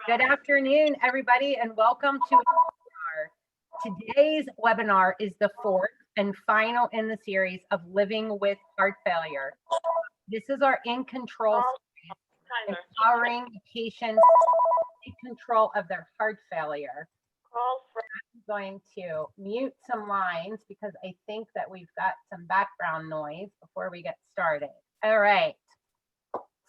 Good afternoon, everybody, and welcome to our webinar. Today's webinar is the fourth and final in the series of Living with Heart Failure. This is our In Control series, empowering patients to take control of their heart failure. I'm going to mute some lines because I think that we've got some background noise before we get started. All right.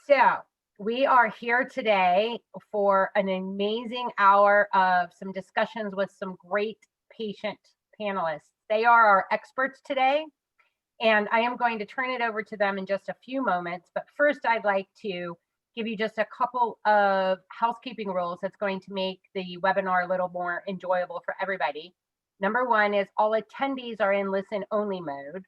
So we are here today for an amazing hour of some discussions with some great patient panelists. They are our experts today, and I am going to turn it over to them in just a few moments. But first, I'd like to give you just a couple of housekeeping rules that's going to make the webinar a little more enjoyable for everybody. Number one is all attendees are in listen-only mode,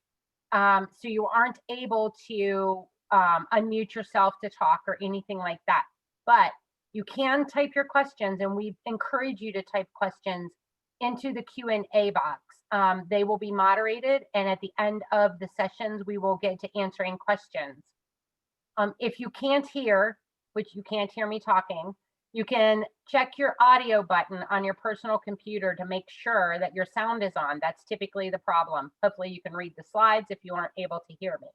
so you aren't able to unmute yourself to talk or anything like that. But you can type your questions, and we encourage you to type questions into the Q&A box. They will be moderated, and at the end of the sessions, we will get to answering questions. If you can't hear, which you can't hear me talking, you can check your audio button on your personal computer to make sure that your sound is on. That's typically the problem. Hopefully you can read the slides if you aren't able to hear me.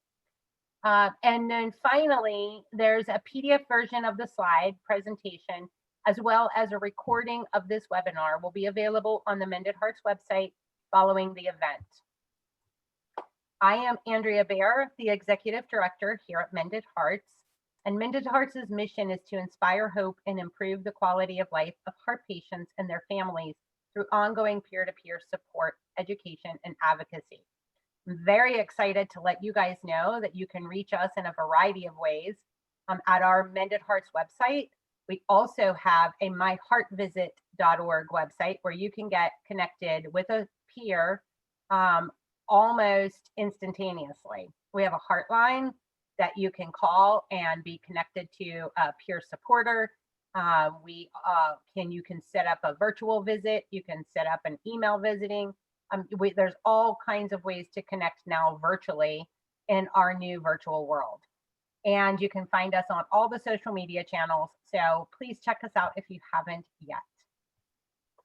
And then finally, there's a PDF version of the slide presentation, as well as a recording of this webinar will be available on the Mended Hearts website following the event. I am Andrea Baer, the Executive Director here at Mended Hearts, and Mended Hearts' mission is to inspire hope and improve the quality of life of heart patients and their families through ongoing peer-to-peer support, education, and advocacy. I'm very excited to let you guys know that you can reach us in a variety of ways at our Mended Hearts website. We also have a myheartvisit.org website where you can get connected with a peer almost instantaneously. We have a heartline that you can call and be connected to a peer supporter. You can set up a virtual visit. You can set up an email visiting. There's all kinds of ways to connect now virtually in our new virtual world. And you can find us on all the social media channels. So please check us out if you haven't yet.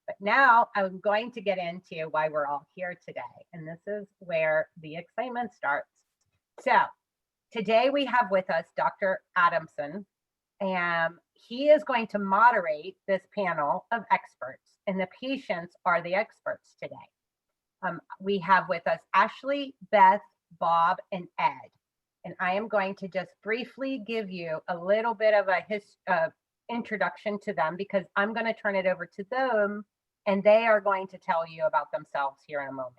But now I'm going to get into why we're all here today. And this is where the excitement starts. So today we have with us Dr. Adamson, and he is going to moderate this panel of experts, and the patients are the experts today. We have with us Ashley, Beth, Bob, and Ed. And I am going to just briefly give you a little bit of a introduction to them because I'm going to turn it over to them and they are going to tell you about themselves here in a moment.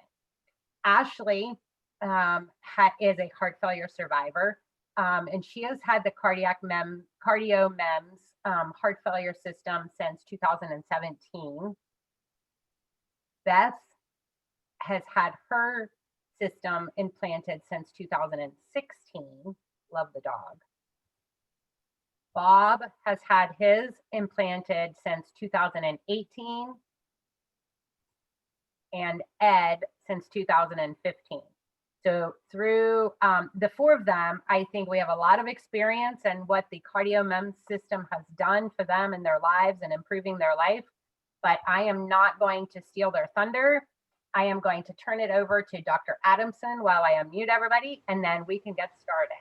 Ashley is a heart failure survivor, and she has had the CardioMeMs heart failure system since 2017. Beth has had her system implanted since 2016. Love the dog. Bob has had his implanted since 2018. And Ed since 2015. So through the four of them, I think we have a lot of experience in what the CardioMeMs system has done for them in their lives and improving their life. But I am not going to steal their thunder. I am going to turn it over to Dr. Adamson while I unmute everybody, and then we can get started.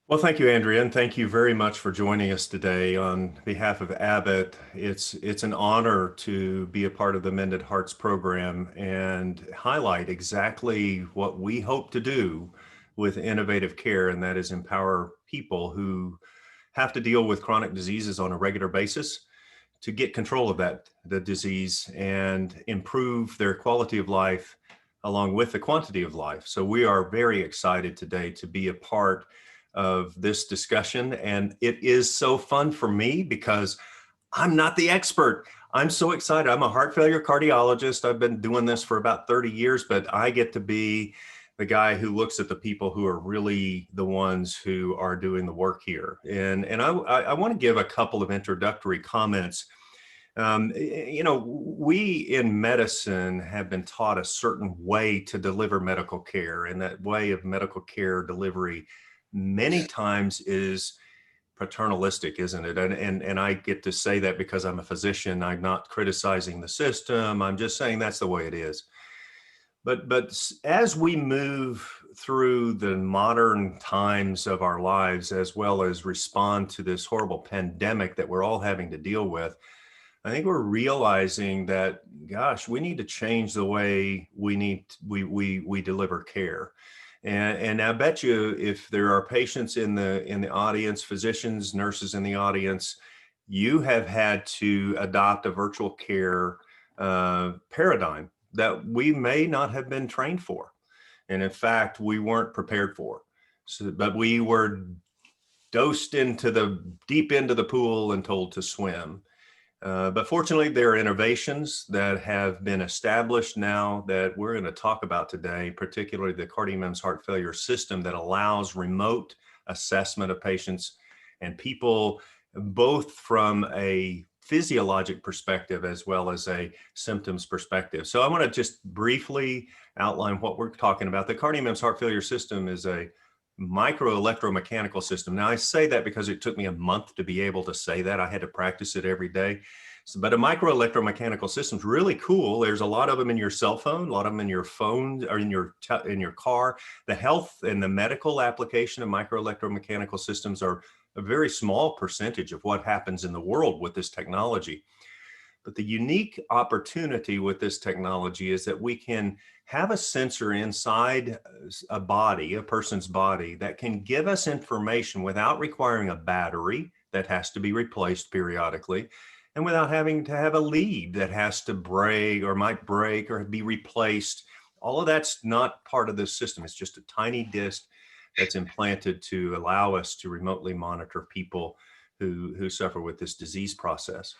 Well, thank you, Andrea, and thank you very much for joining us today. On behalf of Abbott, it's an honor to be a part of the Mended Hearts program and highlight exactly what we hope to do with innovative care, and that is empower people who have to deal with chronic diseases on a regular basis to get control of the disease and improve their quality of life along with the quantity of life. So we are very excited today to be a part of this discussion, and it is so fun for me because I'm not the expert. I'm so excited. I'm a heart failure cardiologist. I've been doing this for about 30 years, but I get to be the guy who looks at the people who are really the ones who are doing the work here. And I want to give a couple of introductory comments. We in medicine have been taught a certain way to deliver medical care, and that way of medical care delivery many times is paternalistic, isn't it? And I get to say that because I'm a physician. I'm not criticizing the system. I'm just saying that's the way it is. But as we move through the modern times of our lives, as well as respond to this horrible pandemic that we're all having to deal with, I think we're realizing that, gosh, we need to change the way we deliver care. And I bet you, if there are patients in the audience, physicians, nurses in the audience, you have had to adopt a virtual care paradigm that we may not have been trained for, and in fact, we weren't prepared for. So, but we were dosed into the deep end of the pool and told to swim. But fortunately, there are innovations that have been established now that we're going to talk about today, particularly the CardioMeMs heart failure system that allows remote assessment of patients and people, both from a physiologic perspective as well as a symptoms perspective. So I want to just briefly outline what we're talking about. The CardioMeMs heart failure system is a micro electromechanical system. Now I say that because it took me a month to be able to say that. I had to practice it every day. So, but a micro electromechanical system is really cool. There's a lot of them in your cell phone, a lot of them in your phone or in your car. The health and the medical application of micro electromechanical systems are a very small percentage of what happens in the world with this technology. But the unique opportunity with this technology is that we can have a sensor inside a body, a person's body, that can give us information without requiring a battery that has to be replaced periodically, and without having to have a lead that has to break or might break or be replaced. All of that's not part of this system. It's just a tiny disc that's implanted to allow us to remotely monitor people who suffer with this disease process.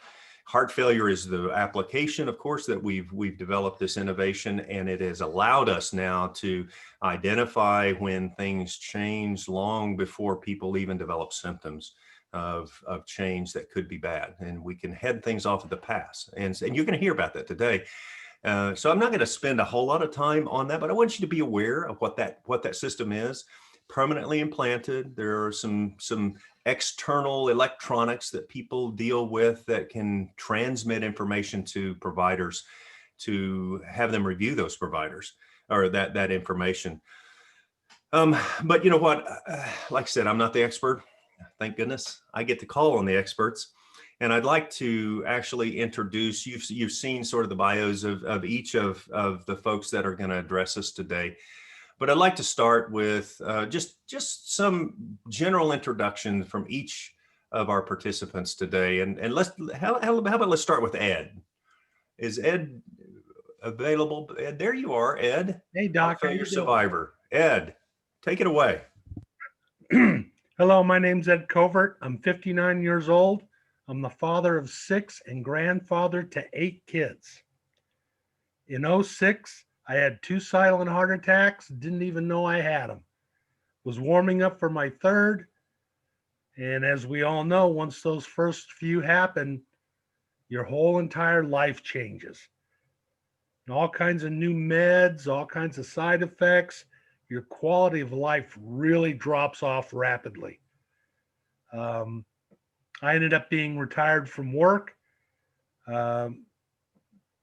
Heart failure is the application, of course, that we've developed this innovation, and it has allowed us now to identify when things change long before people even develop symptoms of change that could be bad, and we can head things off at the pass. And you're going to hear about that today. So I'm not going to spend a whole lot of time on that, but I want you to be aware of what that system is. Permanently implanted. There are some external electronics that people deal with that can transmit information to providers to have them review those providers or that information. But you know what? Like I said, I'm not the expert. Thank goodness I get to call on the experts. And I'd like to actually introduce, you've seen sort of the bios of each of the folks that are going to address us today. But I'd like to start with just some general introduction from each of our participants today. And how about let's start with Ed. Is Ed available? Ed, there you are, Ed. Hey, Doc. Heart failure survivor. Ed, take it away. Hello, my name's Ed Covert. I'm 59 years old. I'm the father of 6 and grandfather to 8 kids. In 2006, I had 2 silent heart attacks, didn't even know I had them. Was warming up for my 3rd. And as we all know, once those first few happen, your whole entire life changes. And all kinds of new meds, all kinds of side effects. Your quality of life really drops off rapidly. I ended up being retired from work.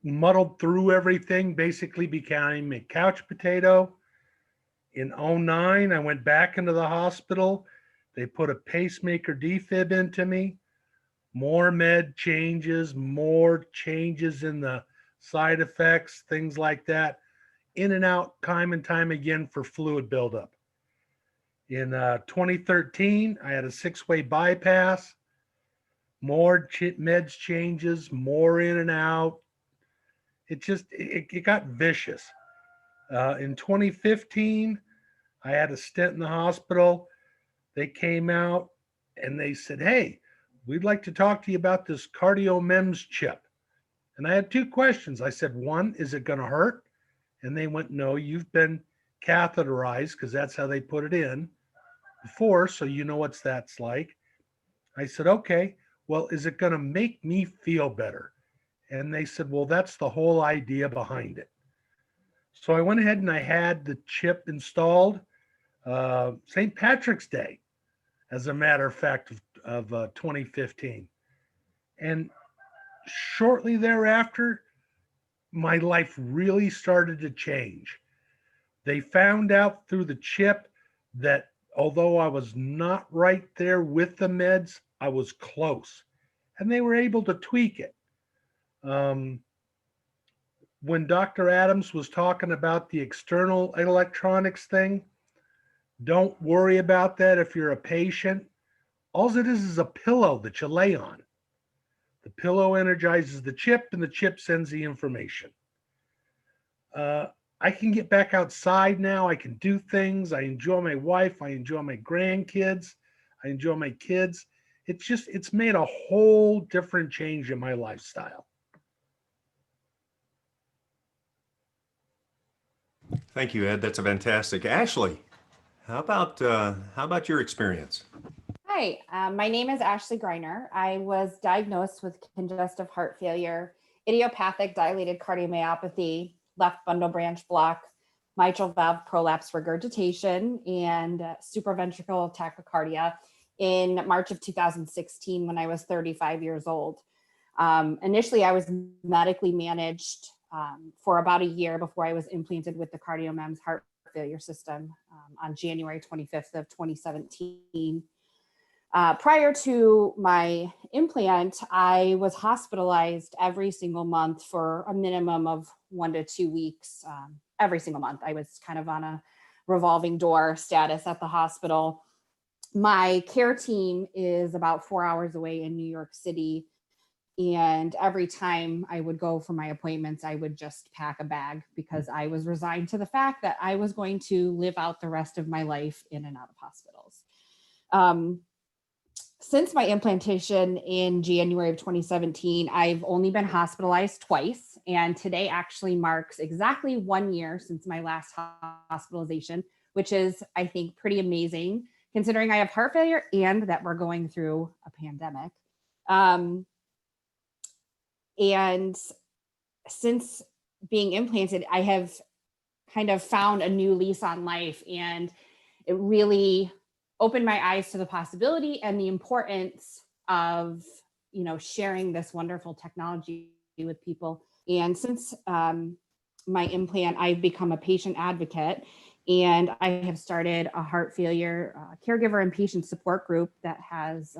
Muddled through everything, basically became a couch potato. In 2009, I went back into the hospital. They put a pacemaker defib into me. More med changes, more changes in the side effects, things like that. In and out time and time again for fluid buildup. In 2013, I had a 6-way bypass. More meds changes, more in and out. It got vicious. In 2015, I had a stent in the hospital. They came out and they said, hey, we'd like to talk to you about this CardioMeMs chip. And I had 2 questions. I said, 1, is it going to hurt? And they went, no, you've been catheterized, because that's how they put it in before, so you know what that's like. I said, okay, well, is it going to make me feel better? And they said, well, that's the whole idea behind it. So I went ahead and I had the chip installed St. Patrick's Day. as a matter of fact, of 2015. And shortly thereafter, my life really started to change. They found out through the chip that although I was not right there with the meds, I was close. And they were able to tweak it. When Dr. Adams was talking about the external electronics thing, don't worry about that if you're a patient. All it is a pillow that you lay on. The pillow energizes the chip, and the chip sends the information. I can get back outside now. I can do things. I enjoy my wife. I enjoy my grandkids. I enjoy my kids. It's made a whole different change in my lifestyle. Thank you, Ed. That's a fantastic. Ashley, how about your experience? Hi, my name is Ashley Greiner. I was diagnosed with congestive heart failure, idiopathic dilated cardiomyopathy, left bundle branch block, mitral valve prolapse regurgitation, and supraventricular tachycardia in March of 2016 when I was 35 years old. Initially, I was medically managed for about a year before I was implanted with the CardioMeMs heart failure system on January 25th of 2017. Prior to my implant, I was hospitalized every single month for a minimum of 1 to 2 weeks. Every single month, I was kind of on a revolving door status at the hospital. My care team is about 4 hours away in New York City. And every time I would go for my appointments, I would just pack a bag because I was resigned to the fact that I was going to live out the rest of my life in and out of hospitals. Since my implantation in January of 2017, I've only been hospitalized twice. And today actually marks exactly 1 year since my last hospitalization, which is, I think, pretty amazing considering I have heart failure and that we're going through a pandemic. And since being implanted, I have kind of found a new lease on life, and it really opened my eyes to the possibility and the importance of, sharing this wonderful technology with people. And since my implant, I've become a patient advocate, and I have started a heart failure caregiver and patient support group that has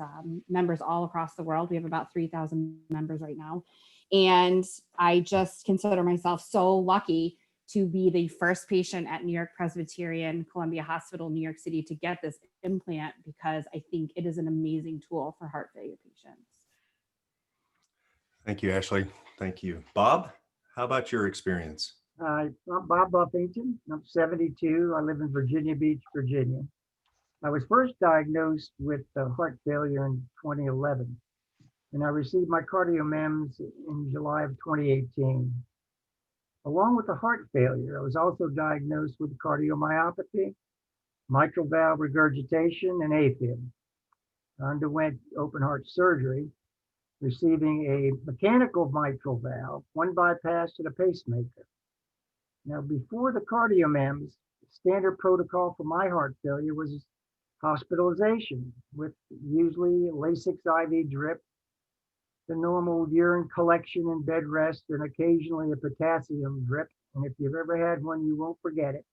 members all across the world. We have about 3,000 members right now. And I just consider myself so lucky to be the first patient at New York Presbyterian Columbia Hospital, New York City, to get this implant because I think it is an amazing tool for heart failure patients. Thank you, Ashley. Thank you. Bob, how about your experience? I'm Bob Buffington. I'm 72. I live in Virginia Beach, Virginia. I was first diagnosed with heart failure in 2011, and I received my CardioMeMs in July of 2018. Along with the heart failure, I was also diagnosed with cardiomyopathy, mitral valve regurgitation, and AFib. I underwent open heart surgery, receiving a mechanical mitral valve, one bypass, and a pacemaker. Now, before the CardioMeMs, standard protocol for my heart failure was hospitalization with usually a Lasix IV drip, the normal urine collection and bed rest, and occasionally a potassium drip. And if you've ever had one, you won't forget it.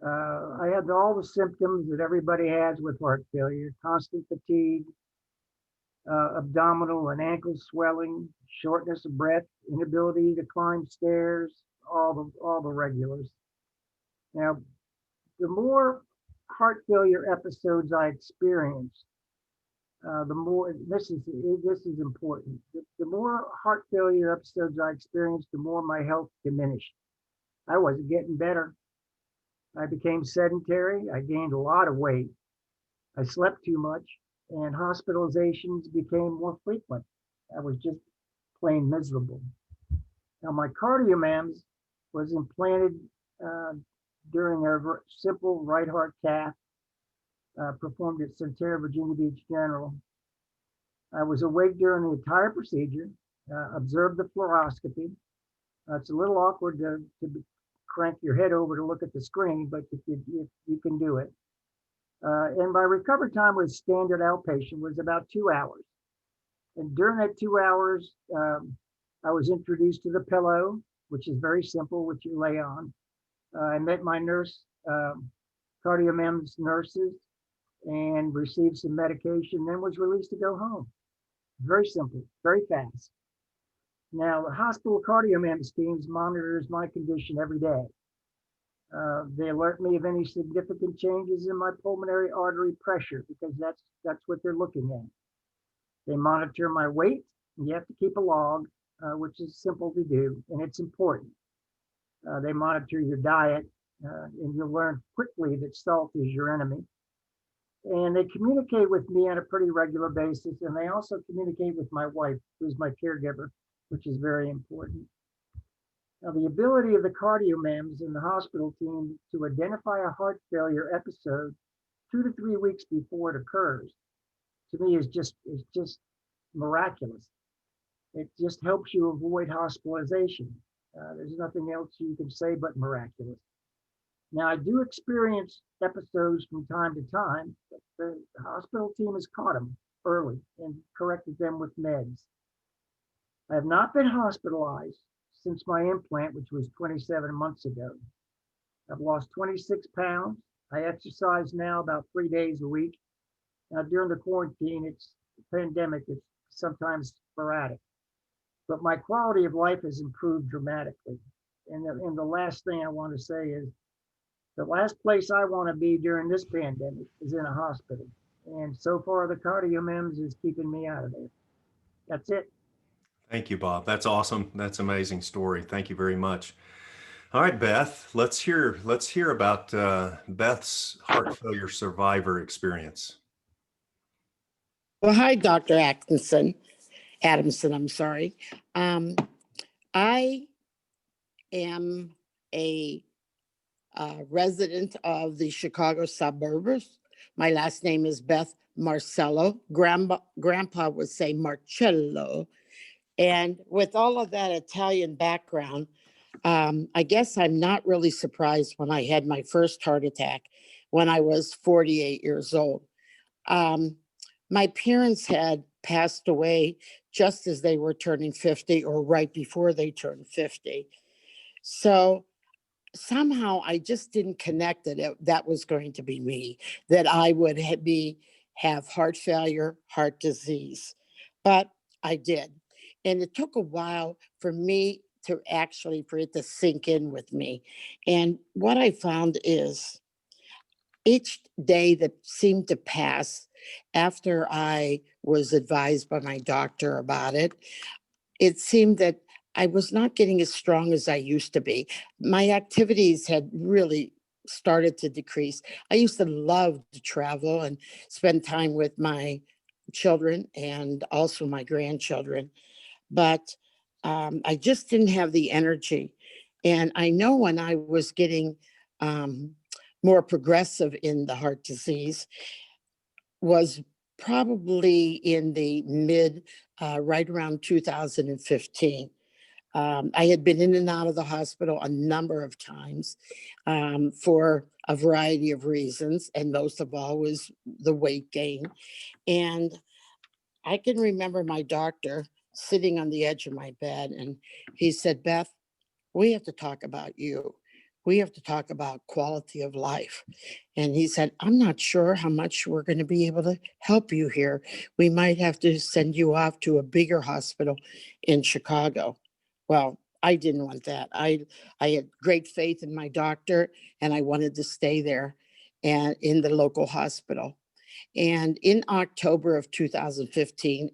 I had all the symptoms that everybody has with heart failure: constant fatigue, abdominal and ankle swelling, shortness of breath, inability to climb stairs, all the regulars. Now, the more heart failure episodes I experienced, the more, this is important. The more heart failure episodes I experienced, the more my health diminished. I wasn't getting better. I became sedentary. I gained a lot of weight. I slept too much, and hospitalizations became more frequent. I was just plain miserable. Now, my CardioMeMs was implanted during a simple right heart cath performed at Centera Virginia Beach General. I was awake during the entire procedure, observed the fluoroscopy. It's a little awkward to crank your head over to look at the screen, but if you can do it. And my recovery time with standard outpatient was about 2 hours. And during that 2 hours, I was introduced to the pillow, which is very simple, which you lay on. I met my nurse, CardioMeMs nurses, and received some medication, then was released to go home. Very simple, very fast. Now, the hospital CardioMeMs teams monitors my condition every day. They alert me of any significant changes in my pulmonary artery pressure because that's what they're looking at. They monitor my weight. And you have to keep a log, which is simple to do, and it's important. They monitor your diet, and you'll learn quickly that salt is your enemy. And they communicate with me on a pretty regular basis, and they also communicate with my wife, who's my caregiver, which is very important. Now, the ability of the CardioMeMs and the hospital team to identify a heart failure episode 2 to 3 weeks before it occurs, to me is just miraculous. It just helps you avoid hospitalization. There's nothing else you can say but miraculous. Now, I do experience episodes from time to time, but the hospital team has caught them early and corrected them with meds. I have not been hospitalized since my implant, which was 27 months ago. I've lost 26 pounds. I exercise now about 3 days a week. Now, during the quarantine, it's the pandemic, it's sometimes sporadic. But my quality of life has improved dramatically. And the last thing I want to say is the last place I want to be during this pandemic is in a hospital. And so far, the CardioMeMs is keeping me out of there. That's it. Thank you, Bob. That's awesome. That's an amazing story. Thank you very much. All right, Beth, let's hear about Beth's heart failure survivor experience. Well, hi, Dr. Adamson, I'm sorry. I am a resident of the Chicago suburbs. My last name is Beth Marcello. Grandpa would say Marcello. And with all of that Italian background, I guess I'm not really surprised when I had my first heart attack when I was 48 years old. My parents had passed away just as they were turning 50 or right before they turned 50. So somehow I just didn't connect that that was going to be me, that I would have heart failure, heart disease. But I did. And it took a while for it to sink in with me. And what I found is each day that seemed to pass after I was advised by my doctor about it, it seemed that I was not getting as strong as I used to be. My activities had really started to decrease. I used to love to travel and spend time with my children and also my grandchildren, but I just didn't have the energy. And I know when I was getting more progressive in the heart disease was probably in the right around 2015. I had been in and out of the hospital a number of times for a variety of reasons, and most of all was the weight gain. And I can remember my doctor sitting on the edge of my bed, and he said, "Beth, we have to talk about you. We have to talk about quality of life." And he said, "I'm not sure how much we're going to be able to help you here. We might have to send you off to a bigger hospital in Chicago." Well, I didn't want that. I had great faith in my doctor, and I wanted to stay there and in the local hospital. And in October of 2015,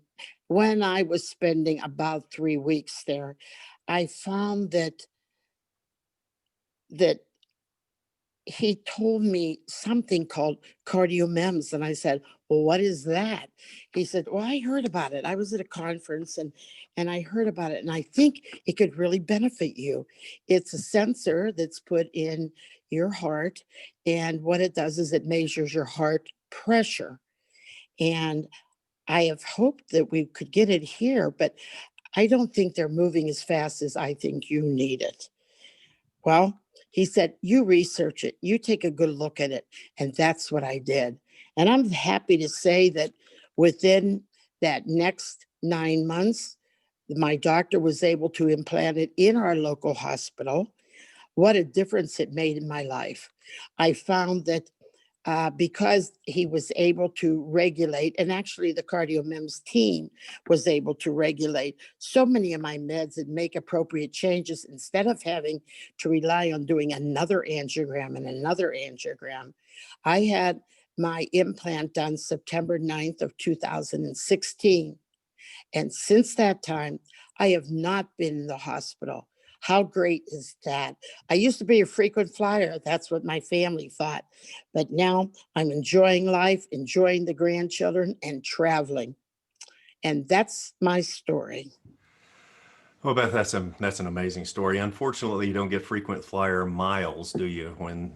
when I was spending about 3 weeks there, I found that he told me something called CardioMeMs. And I said, "Well, what is that?" He said, "Well, I heard about it. I was at a conference and I heard about it. And I think it could really benefit you. It's a sensor that's put in your heart. And what it does is it measures your heart pressure. And I have hoped that we could get it here, but I don't think they're moving as fast as I think you need it." Well, he said, "You research it, you take a good look at it." And that's what I did. And I'm happy to say that within that next 9 months, my doctor was able to implant it in our local hospital. What a difference it made in my life. I found that because he was able to regulate, and actually the CardioMeMs team was able to regulate so many of my meds and make appropriate changes instead of having to rely on doing another angiogram and another angiogram. I had my implant done September 9th of 2016. And since that time, I have not been in the hospital. How great is that? I used to be a frequent flyer. That's what my family thought. But now I'm enjoying life, enjoying the grandchildren, and traveling. And that's my story. Well, Beth, that's an amazing story. Unfortunately, you don't get frequent flyer miles, do you, when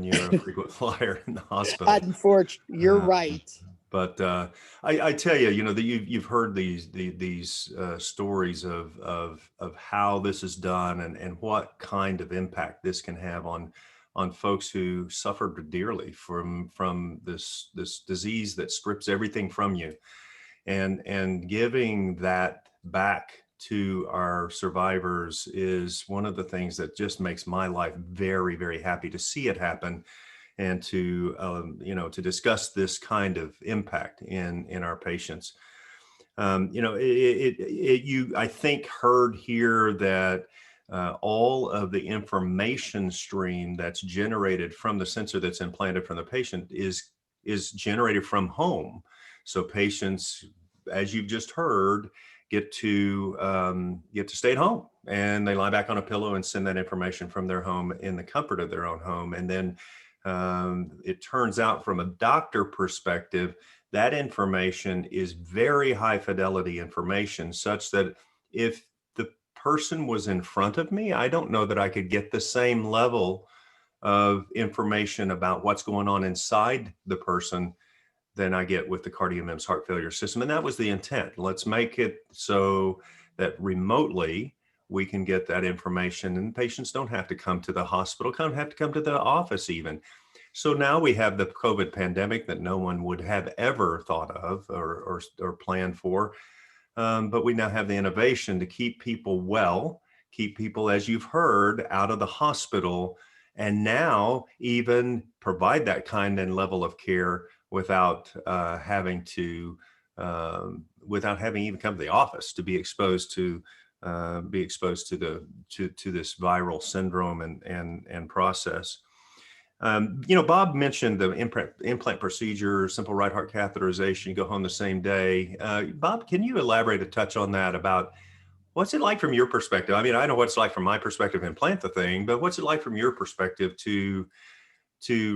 you're a frequent flyer in the hospital? Unfortunately, you're right. But I tell you, you know, that you've heard these stories of how this is done and what kind of impact this can have on folks who suffered dearly from this disease that strips everything from you, and giving that back to our survivors is one of the things that just makes my life very, very happy to see it happen, and to to discuss this kind of impact in our patients. You I think heard here that all of the information stream that's generated from the sensor that's implanted from the patient is generated from home. So patients, as you've just heard, get to stay at home, and they lie back on a pillow and send that information from their home in the comfort of their own home. And then it turns out, from a doctor perspective, that information is very high fidelity information, such that if the person was in front of me, I don't know that I could get the same level of information about what's going on inside the person than I get with the CardioMeMs heart failure system. And that was the intent. Let's make it so that remotely we can get that information, and patients don't have to come to the hospital, don't have to come to the office even. So now we have the COVID pandemic that no one would have ever thought of or planned for. But we now have the innovation to keep people well, keep people, as you've heard, out of the hospital, and now even provide that kind and level of care without having to even come to the office to be exposed to this viral syndrome and process. Bob mentioned the implant procedure, simple right heart catheterization, go home the same day. Bob, can you elaborate a touch on that, about what's it like from your perspective? I mean, I know what it's like from my perspective, implant the thing, but what's it like from your perspective to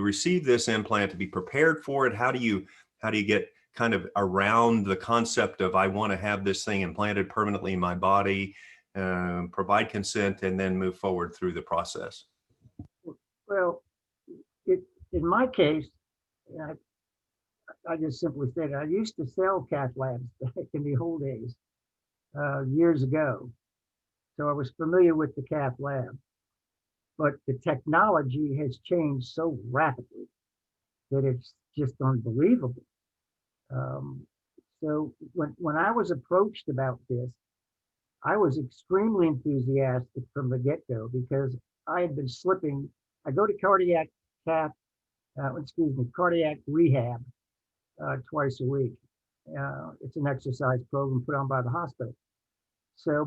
receive this implant, to be prepared for it? How do you get kind of around the concept of, I want to have this thing implanted permanently in my body, provide consent, and then move forward through the process? Well, in my case, I just simply said, I used to sell cath labs back in the old days, years ago. So I was familiar with the cath lab, but the technology has changed so rapidly that it's just unbelievable. So when I was approached about this, I was extremely enthusiastic from the get-go, because I had been slipping. I go to cardiac rehab twice a week. It's an exercise program put on by the hospital. So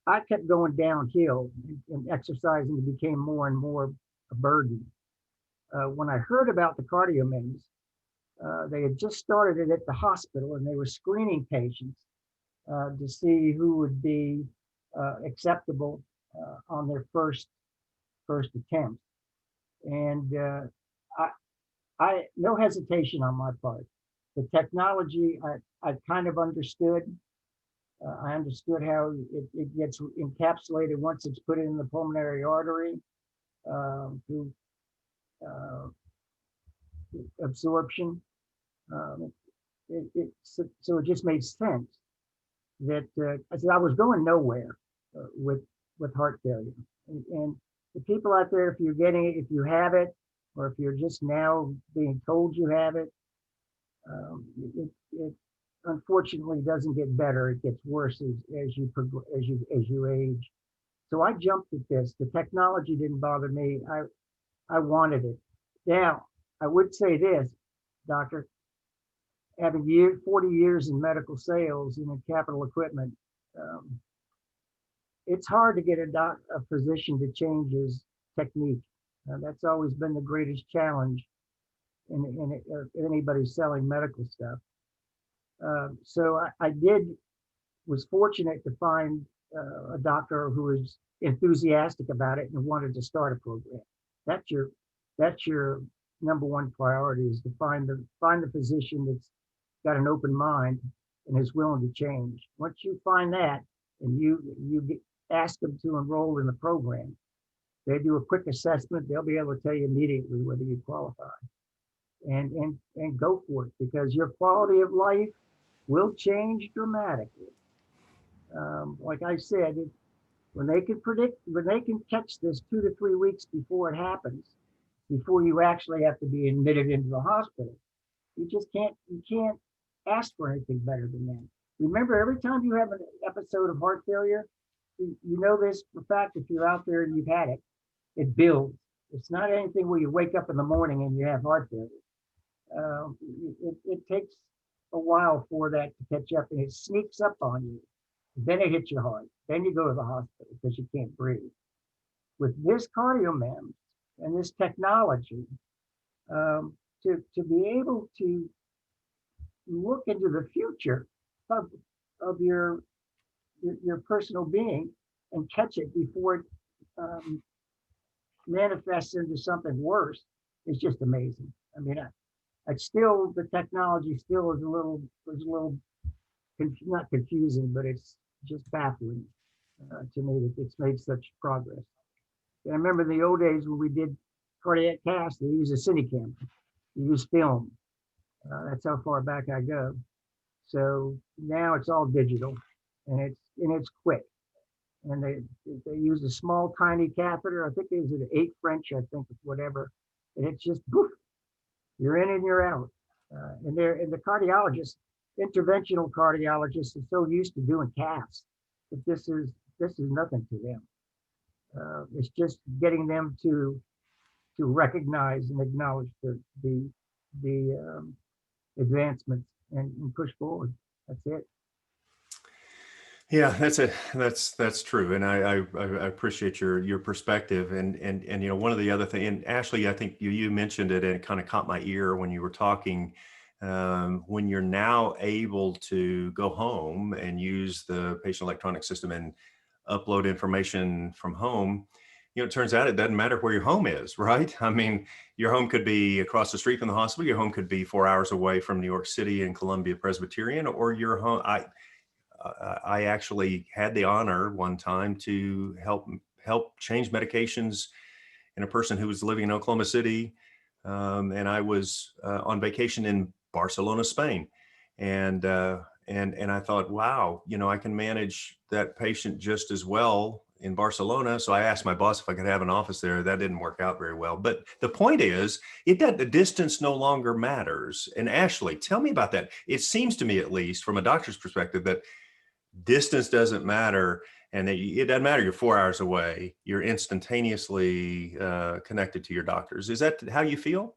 I kept going downhill, and exercising became more and more a burden. When I heard about the CardioMeMs, they had just started it at the hospital, and they were screening patients to see who would be acceptable on their first attempt. And I no hesitation on my part. The technology I kind of understood. I understood how it gets encapsulated once it's put in the pulmonary artery through absorption. So it just made sense that I said I was going nowhere with heart failure. And the people out there, if you're getting it, if you have it, or if you're just now being told you have it, it unfortunately doesn't get better. It gets worse as you age. So I jumped at this. The technology didn't bother me. I wanted it. Now, I would say this, doctor, having 40 years in medical sales and in capital equipment, it's hard to get a physician to change his technique. That's always been the greatest challenge in anybody selling medical stuff. So I was fortunate to find a doctor who was enthusiastic about it and wanted to start a program. That's your number one priority, is to find the physician that's got an open mind and is willing to change. Once you find that and you ask them to enroll in the program, they do a quick assessment. They'll be able to tell you immediately whether you qualify, and go for it, because your quality of life will change dramatically. Like I said, when they can catch this 2 to 3 weeks before it happens, before you actually have to be admitted into the hospital, you can't ask for anything better than that. Remember, every time you have an episode of heart failure, you know this for a fact, if you're out there and you've had it, it builds. It's not anything where you wake up in the morning and you have heart failure. It takes a while for that to catch up, and it sneaks up on you. Then it hits your heart. Then you go to the hospital because you can't breathe. With this CardioMeMs and this technology, to be able to look into the future of your personal being and catch it before it manifests into something worse is just amazing. I mean, the technology still is a little not confusing, but it's just baffling to me that it's made such progress. And I remember in the old days when we did cardiac cath, they used a cine camera. You use film. That's how far back I go. So now it's all digital, and it's quick. And they use a small, tiny catheter. I think it was an 8 French, I think, whatever. And it's just poof, you're in and you're out. And the cardiologist, interventional cardiologists, are so used to doing caths that this is nothing to them. It's just getting them to recognize and acknowledge the advancements and push forward. That's it. Yeah, that's true, and I appreciate your perspective, and you know, one of the other thing, and Ashley, I think you mentioned it, and it kind of caught my ear when you were talking. When you're now able to go home and use the patient electronic system and upload information from home, you know, it turns out it doesn't matter where your home is, right? I mean, your home could be across the street from the hospital. Your home could be 4 hours away from New York City and Columbia Presbyterian, or your home. I actually had the honor one time to help change medications in a person who was living in Oklahoma City, and I was on vacation in Barcelona, Spain, and I thought, wow, you know, I can manage that patient just as well in Barcelona. So I asked my boss if I could have an office there. That didn't work out very well. But the point is, the distance no longer matters. And Ashley, tell me about that. It seems to me, at least from a doctor's perspective, that distance doesn't matter, and that it doesn't matter. You're 4 hours away. You're instantaneously connected to your doctors. Is that how you feel?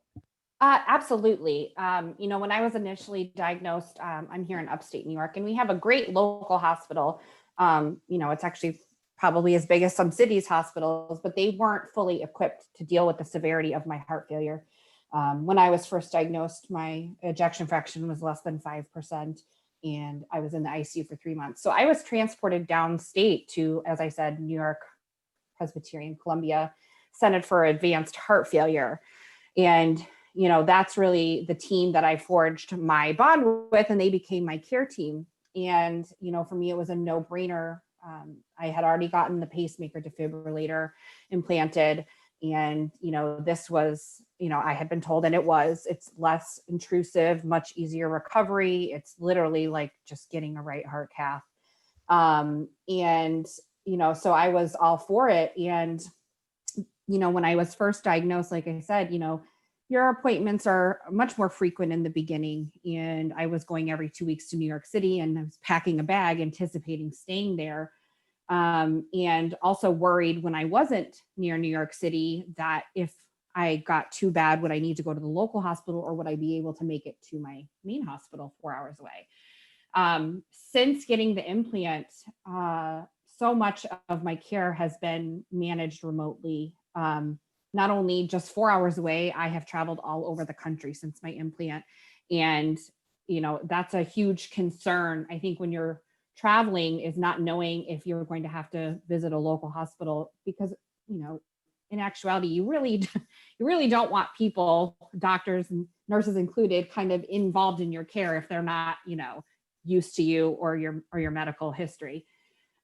Absolutely. You know, when I was initially diagnosed, I'm here in upstate New York, and we have a great local hospital. You know, it's actually probably as big as some cities' hospitals, but they weren't fully equipped to deal with the severity of my heart failure. When I was first diagnosed, my ejection fraction was less than 5%, and I was in the ICU for 3 months. So I was transported downstate to, as I said, New York Presbyterian Columbia Center for Advanced Heart Failure. And you know, that's really the team that I forged my bond with, and they became my care team. And, you know, for me, it was a no-brainer. I had already gotten the pacemaker defibrillator implanted. And, you know, this was, you know, I had been told, and it's less intrusive, much easier recovery. It's literally like just getting a right heart cath. And, you know, so I was all for it. And when I was first diagnosed, like I said, your appointments are much more frequent in the beginning. And I was going every 2 weeks to New York City, and I was packing a bag, anticipating staying there. And also worried when I wasn't near New York City that if I got too bad, would I need to go to the local hospital, or would I be able to make it to my main hospital 4 hours away? Since getting the implant, so much of my care has been managed remotely. Not only just 4 hours away, I have traveled all over the country since my implant. And, that's a huge concern. I think when you're traveling, is not knowing if you're going to have to visit a local hospital, because, in actuality, you really don't want people, doctors and nurses included, kind of involved in your care if they're not, used to you or your medical history.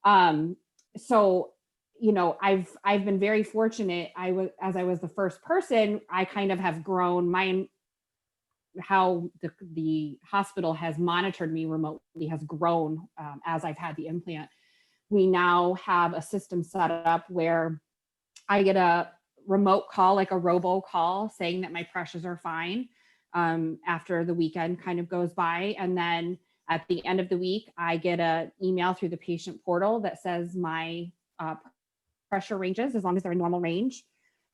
So, I've been very fortunate. As I was the first person, I kind of have grown how the hospital has monitored me remotely has grown as I've had the implant. We now have a system set up where I get a remote call, like a robo call, saying that my pressures are fine after the weekend kind of goes by. And then at the end of the week, I get an email through the patient portal that says my pressure ranges, as long as they're in normal range.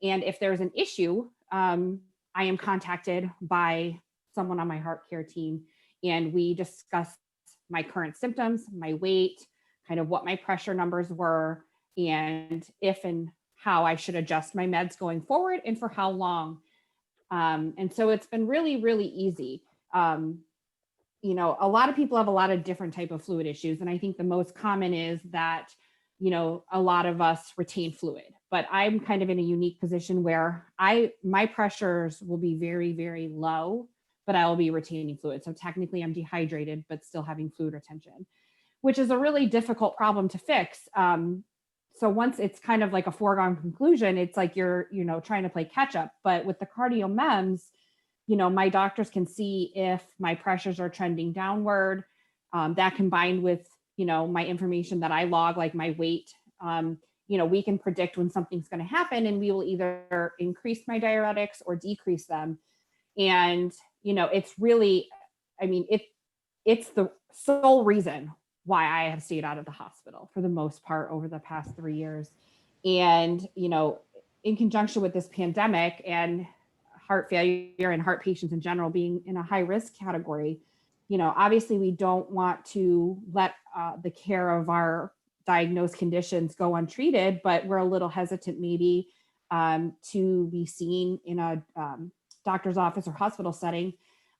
And if there's an issue, I am contacted by someone on my heart care team, and we discuss my current symptoms, my weight, kind of what my pressure numbers were, and if and how I should adjust my meds going forward, and for how long. And so it's been really, really easy. A lot of people have a lot of different type of fluid issues. And I think the most common is that, a lot of us retain fluid, but I'm kind of in a unique position where my pressures will be very, very low, but I will be retaining fluid. So technically I'm dehydrated, but still having fluid retention, which is a really difficult problem to fix. So once it's kind of like a foregone conclusion, it's like you're, trying to play catch up. But with the CardioMeMs, my doctors can see if my pressures are trending downward. That combined with, my information that I log, like my weight, we can predict when something's going to happen, and we will either increase my diuretics or decrease them. And, it's really, it's the sole reason why I have stayed out of the hospital for the most part over the past 3 years. And, in conjunction with this pandemic and heart failure and heart patients in general being in a high risk category, obviously we don't want to let the care of our diagnosed conditions go untreated, but we're a little hesitant maybe to be seen in a doctor's office or hospital setting.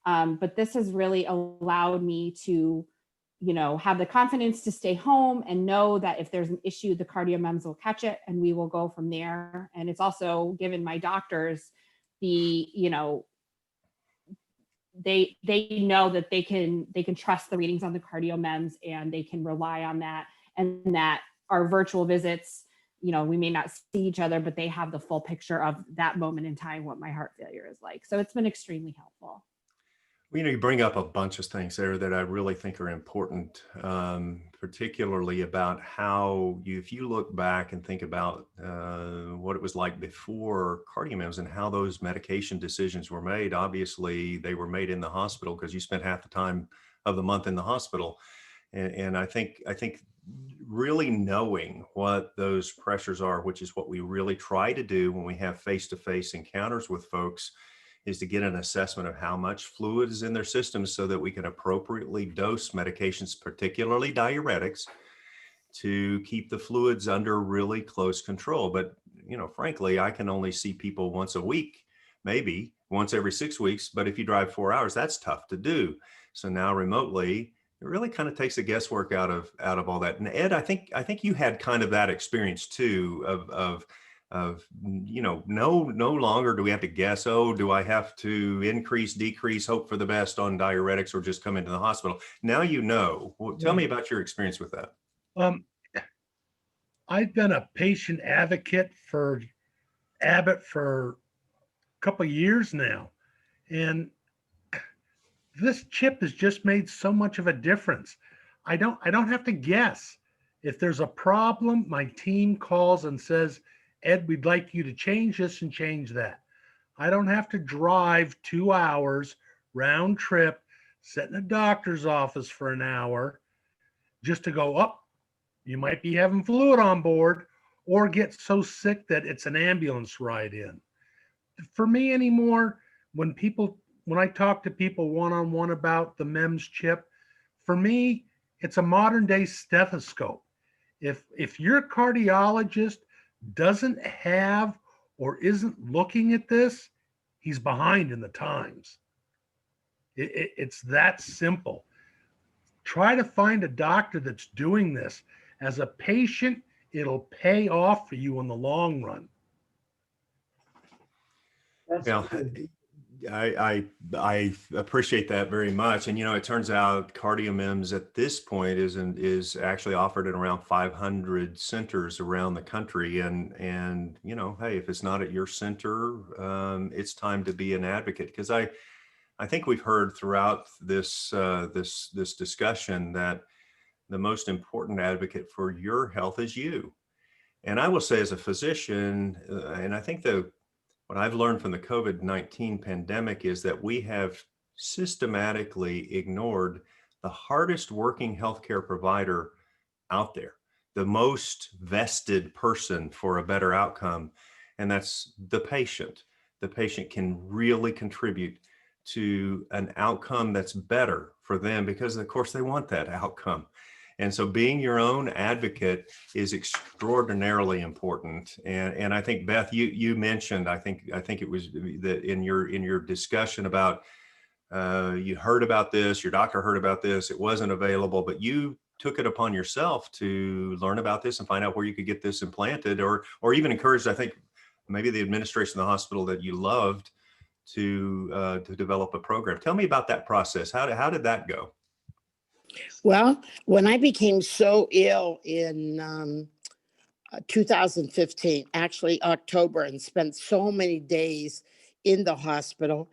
But this has really allowed me to, have the confidence to stay home and know that if there's an issue, the CardioMeMs will catch it and we will go from there. And it's also given my doctors the, they know that they can trust the readings on the CardioMeMs, and they can rely on that, and that our virtual visits, we may not see each other, but they have the full picture of that moment in time, what my heart failure is like. So it's been extremely helpful. Well, you bring up a bunch of things there that I really think are important, particularly about how if you look back and think about what it was like before CardioMeMs and how those medication decisions were made. Obviously, they were made in the hospital because you spent half the time of the month in the hospital. And I think really knowing what those pressures are, which is what we really try to do when we have face-to-face encounters with folks, is to get an assessment of how much fluid is in their systems so that we can appropriately dose medications, particularly diuretics, to keep the fluids under really close control. But, frankly, I can only see people once a week, maybe once every 6 weeks. But if you drive 4 hours, that's tough to do. So now remotely, it really kind of takes the guesswork out of all that. And Ed, I think you had kind of that experience too of no longer do we have to guess, do I have to increase, decrease, hope for the best on diuretics, or just come into the hospital? Now Well, tell me about your experience with that. I've been a patient advocate for Abbott for a couple of years now, and this chip has just made so much of a difference. I don't have to guess. If there's a problem, my team calls and says, Ed, we'd like you to change this and change that. I don't have to drive 2 hours round trip, sit in a doctor's office for an hour just to go up. You might be having fluid on board or get so sick that it's an ambulance ride in. For me anymore, when I talk to people one-on-one about the MEMS chip, for me, it's a modern day stethoscope. If your cardiologist doesn't have or isn't looking at this, he's behind in the times. It's that simple. Try to find a doctor that's doing this. As a patient, it'll pay off for you in the long run. That's Well, good. I appreciate that very much. And, it turns out CardioMeMs at this point is actually offered in around 500 centers around the country. And hey, if it's not at your center, it's time to be an advocate. Because I think we've heard throughout this discussion that the most important advocate for your health is you. And I will say, as a physician, and I think what I've learned from the COVID-19 pandemic is that we have systematically ignored the hardest working healthcare provider out there, the most vested person for a better outcome, and that's the patient. The patient can really contribute to an outcome that's better for them because, of course, they want that outcome. And so being your own advocate is extraordinarily important. And I think, Beth, you mentioned, I think it was that in your discussion about you heard about this, your doctor heard about this, it wasn't available, but you took it upon yourself to learn about this and find out where you could get this implanted, or even encouraged, I think, maybe the administration of the hospital that you loved to develop a program. Tell me about that process. How did that go? Well, when I became so ill in 2015, actually October, and spent so many days in the hospital.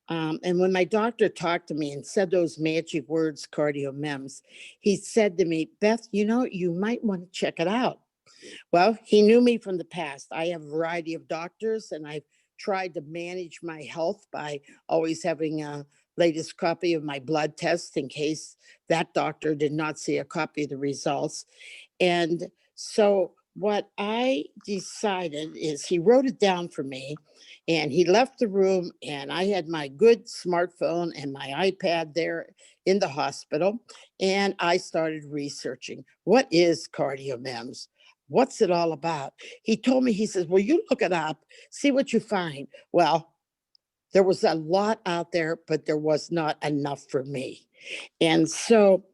And when my doctor talked to me and said those magic words, CardioMeMs, he said to me, Beth, you might want to check it out. Well, he knew me from the past. I have a variety of doctors, and I've tried to manage my health by always having a latest copy of my blood test in case that doctor did not see a copy of the results. And so what I decided is he wrote it down for me, and he left the room, and I had my good smartphone and my iPad there in the hospital, and I started researching. What is CardioMeMs? What's it all about? He told me, he says, well, you look it up, see what you find. Well, there was a lot out there, but there was not enough for me. And so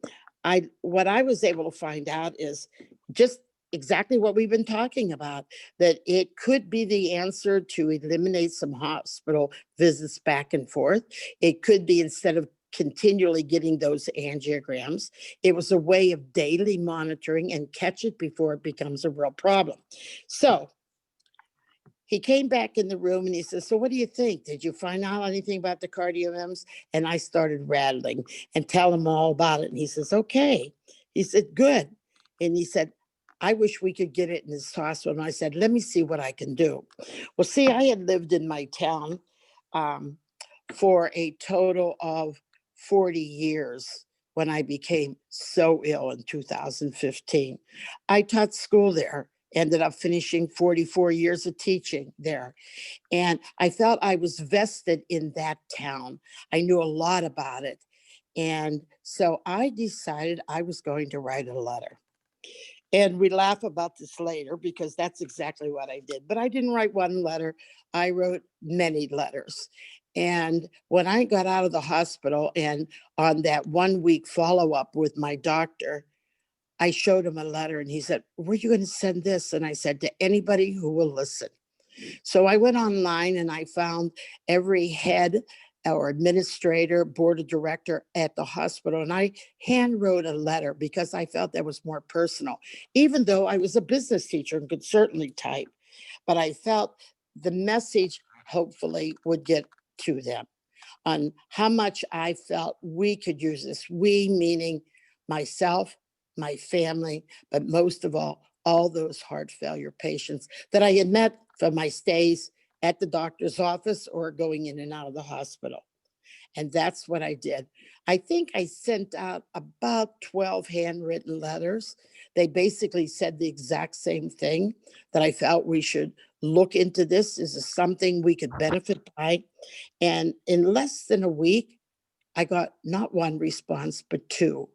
what I was able to find out is just exactly what we've been talking about, that it could be the answer to eliminate some hospital visits back and forth. It could be, instead of continually getting those angiograms, it was a way of daily monitoring and catch it before it becomes a real problem. So he came back in the room and he says, so what do you think? Did you find out anything about the CardioMeMs? And I started rattling and tell him all about it. And he says, okay. He said, good. And he said, I wish we could get it in this hospital. And I said, let me see what I can do. Well, see, I had lived in my town for a total of 40 years when I became so ill in 2015. I taught school there, ended up finishing 44 years of teaching there. And I felt I was vested in that town. I knew a lot about it. And so I decided I was going to write a letter. And we laugh about this later because that's exactly what I did. But I didn't write one letter. I wrote many letters. And when I got out of the hospital and on that 1 week follow-up with my doctor, I showed him a letter and he said, where are you going to send this? And I said, to anybody who will listen. So I went online and I found every head or administrator, board of director at the hospital. And I hand wrote a letter because I felt that was more personal, even though I was a business teacher and could certainly type. But I felt the message hopefully would get to them on how much I felt we could use this. We meaning myself, my family, but most of all, all those heart failure patients that I had met from my stays at the doctor's office or going in and out of the hospital. And that's what I did. I think I sent out about 12 handwritten letters. They basically said the exact same thing, that I felt we should look into this. Is this something we could benefit by? And in less than a week, I got not one response, but two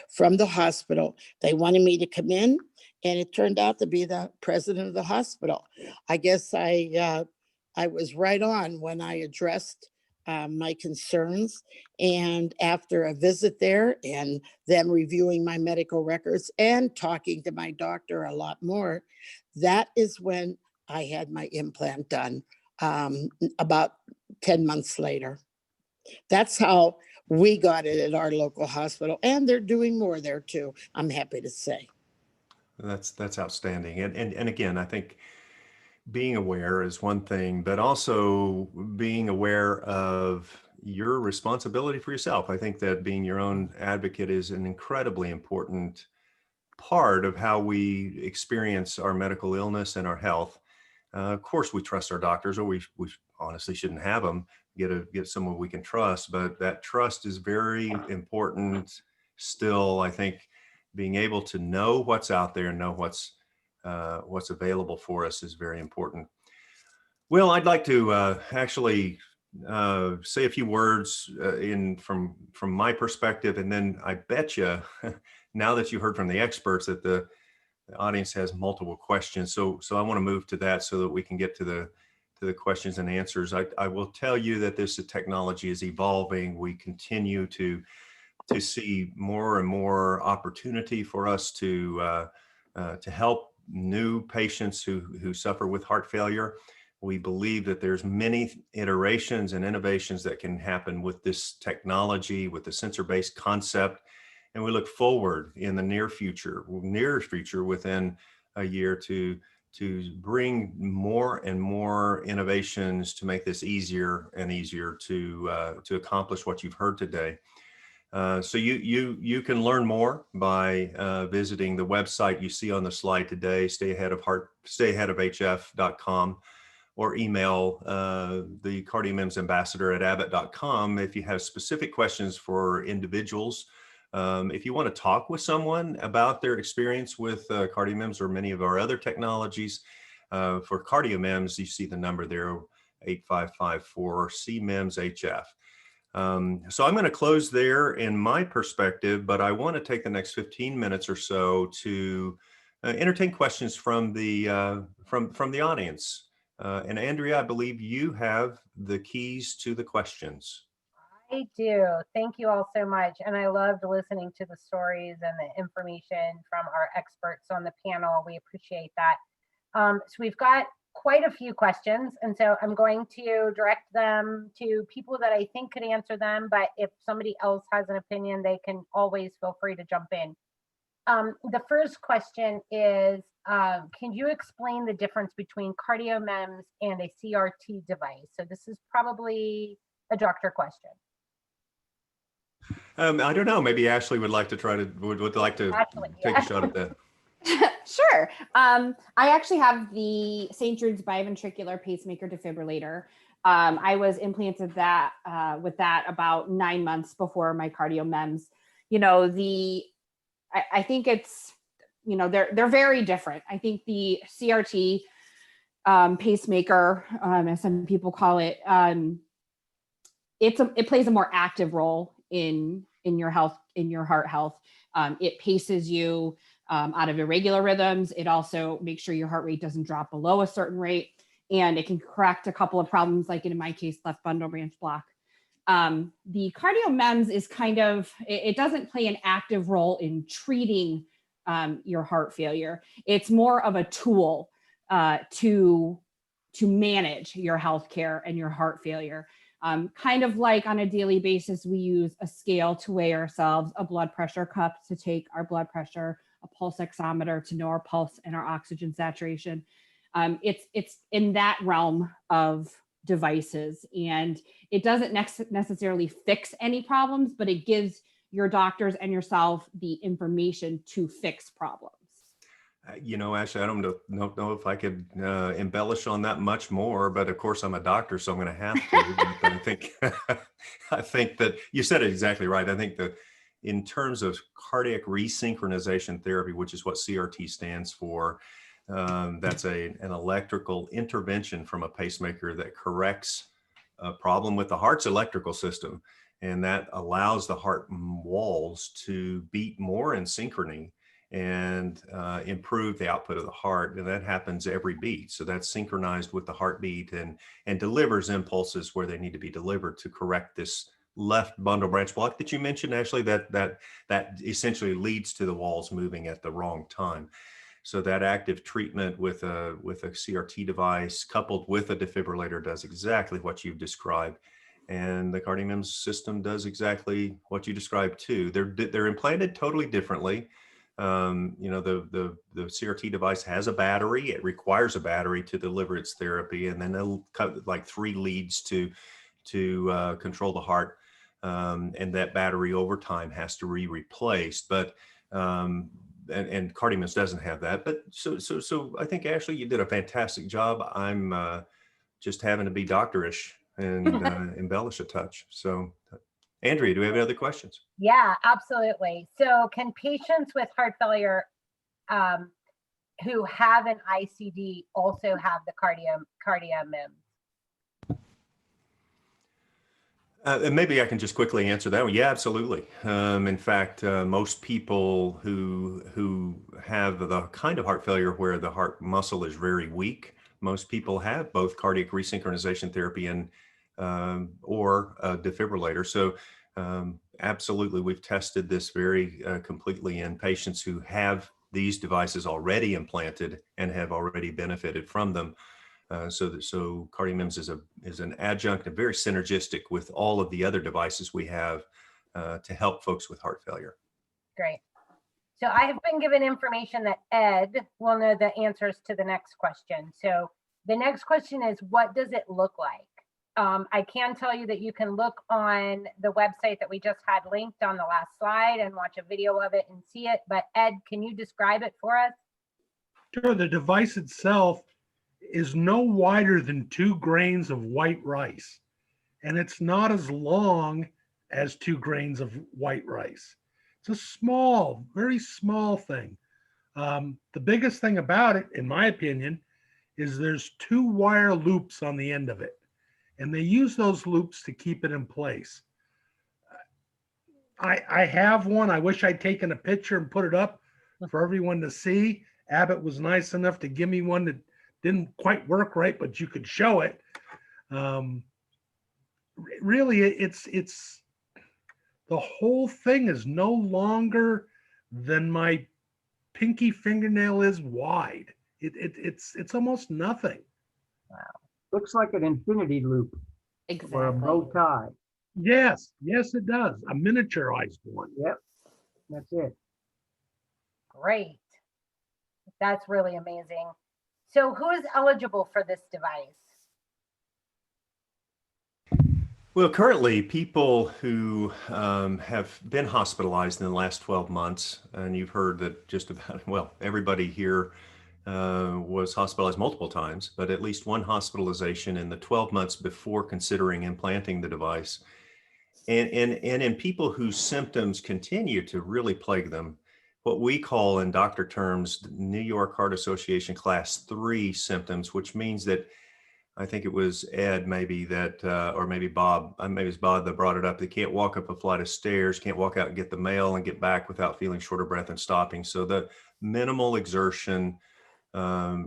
from the hospital. They wanted me to come in, and it turned out to be the president of the hospital. I guess I was right on when I addressed my concerns. And after a visit there and them reviewing my medical records and talking to my doctor a lot more, that is when I had my implant done about 10 months later. That's how we got it at our local hospital, and they're doing more there too, I'm happy to say. That's outstanding. And again, I think being aware is one thing, but also being aware of your responsibility for yourself. I think that being your own advocate is an incredibly important part of how we experience our medical illness and our health. Of course, we trust our doctors, or we honestly shouldn't have them. Get someone we can trust, but that trust is very important still. I think being able to know what's out there and know what's available for us is very important. Well, I'd like to actually say a few words from my perspective, and then I bet you, now that you heard from the experts, that the audience has multiple questions. So I want to move to that so that we can get to the questions and answers. I will tell you that this technology is evolving. We continue to see more and more opportunity for us to help new patients who suffer with heart failure. We believe that there's many iterations and innovations that can happen with this technology, with the sensor-based concept. And we look forward in the near future within a year to bring more and more innovations to make this easier and easier to accomplish what you've heard today. So you can learn more by visiting the website you see on the slide today, stayaheadofhf.com, or email the CardioMeMs ambassador at abbott.com if you have specific questions for individuals. If you want to talk with someone about their experience with CardioMeMs or many of our other technologies, for CardioMeMs, you see the number there, 8554-CMEMS-HF. So I'm going to close there in my perspective, but I want to take the next 15 minutes or so to entertain questions from the audience. And Andrea, I believe you have the keys to the questions. I do. Thank you all so much. And I loved listening to the stories and the information from our experts on the panel. We appreciate that. So we've got quite a few questions. And so I'm going to direct them to people that I think could answer them. But if somebody else has an opinion, they can always feel free to jump in. The first question is, can you explain the difference between CardioMeMs and a CRT device? So this is probably a doctor question. I don't know. Maybe Ashley would like to take a shot at that. Sure. I actually have the St. Jude's biventricular pacemaker defibrillator. I was implanted with that about 9 months before my CardioMeMs. I think it's, they're very different. I think the CRT pacemaker, as some people call it, it plays a more active role in your health, in your heart health. It paces you out of irregular rhythms. It also makes sure your heart rate doesn't drop below a certain rate, and it can correct a couple of problems, like in my case, left bundle branch block. The CardioMeMs is it doesn't play an active role in treating your heart failure. It's more of a tool to manage your healthcare and your heart failure. Kind of like on a daily basis, we use a scale to weigh ourselves, a blood pressure cup to take our blood pressure, a pulse oximeter to know our pulse and our oxygen saturation. It's in that realm of devices, and it doesn't necessarily fix any problems, but it gives your doctors and yourself the information to fix problems. Ashley, I don't know if I could embellish on that much more, but of course I'm a doctor, so I'm going to have to. But I think I think that you said it exactly right. I think that in terms of cardiac resynchronization therapy, which is what CRT stands for, that's an electrical intervention from a pacemaker that corrects a problem with the heart's electrical system, and that allows the heart walls to beat more in synchrony and improve the output of the heart. And that happens every beat. So that's synchronized with the heartbeat and delivers impulses where they need to be delivered to correct this left bundle branch block that you mentioned, Ashley, that essentially leads to the walls moving at the wrong time. So that active treatment with a CRT device coupled with a defibrillator does exactly what you've described. And the CardioMeMs system does exactly what you described too. They're implanted totally differently. The CRT device has a battery. It requires a battery to deliver its therapy, and then they'll cut like 3 leads to control the heart, and that battery over time has to be replaced. But and CardioMeMs doesn't have that. But so I think, Ashley, you did a fantastic job. I'm just having to be doctorish and embellish a touch. So, Andrea, do we have any other questions? Yeah, absolutely. So can patients with heart failure who have an ICD also have the CardioMeMs? And maybe I can just quickly answer that one. Yeah, absolutely. In fact, most people who have the kind of heart failure where the heart muscle is very weak, most people have both cardiac resynchronization therapy and or a defibrillator. So absolutely, we've tested this very completely in patients who have these devices already implanted and have already benefited from them. So CardioMeMs is an adjunct and very synergistic with all of the other devices we have to help folks with heart failure. Great. So I have been given information that Ed will know the answers to the next question. So the next question is, what does it look like? I can tell you that you can look on the website that we just had linked on the last slide and watch a video of it and see it. But Ed, can you describe it for us? Sure. The device itself is no wider than 2 grains of white rice, and it's not as long as 2 grains of white rice. It's a small, very small thing. The biggest thing about it, in my opinion, is there's 2 wire loops on the end of it, and they use those loops to keep it in place. I have one. I wish I'd taken a picture and put it up for everyone to see. Abbott was nice enough to give me one that didn't quite work right, but you could show it. Really, it's the whole thing is no longer than my pinky fingernail is wide. It's almost nothing. Wow. Looks like an infinity loop or a bow Exactly. tie. Yes, it does. A miniaturized one. Yep, that's it. Great. That's really amazing. So who is eligible for this device? Well, currently, people who have been hospitalized in the last 12 months, and you've heard that just about, well, everybody here was hospitalized multiple times, but at least one hospitalization in the 12 months before considering implanting the device. And in people whose symptoms continue to really plague them, what we call in doctor terms, New York Heart Association Class 3 symptoms, which means that I think it was Ed maybe that, or maybe Bob, maybe it's Bob that brought it up. They can't walk up a flight of stairs, can't walk out and get the mail and get back without feeling short of breath and stopping. So the minimal exertion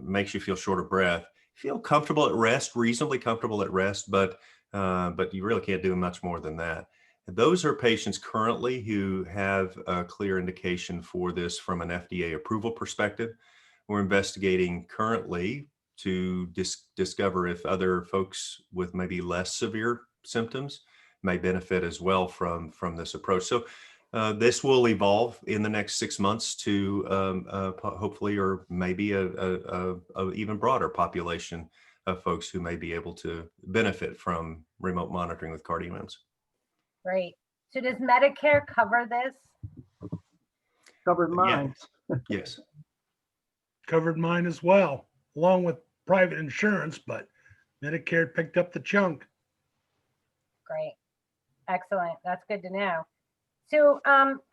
makes you feel short of breath. Feel comfortable at rest, reasonably comfortable at rest, but you really can't do much more than that. Those are patients currently who have a clear indication for this from an FDA approval perspective. We're investigating currently to discover if other folks with maybe less severe symptoms may benefit as well from this approach. So this will evolve in the next 6 months to hopefully, or maybe a even broader population of folks who may be able to benefit from remote monitoring with CardioMeMs. Great. So does Medicare cover this? Covered mine. Yes. Yes. covered mine as well, along with private insurance, but Medicare picked up the chunk. Great. Excellent. That's good to know. So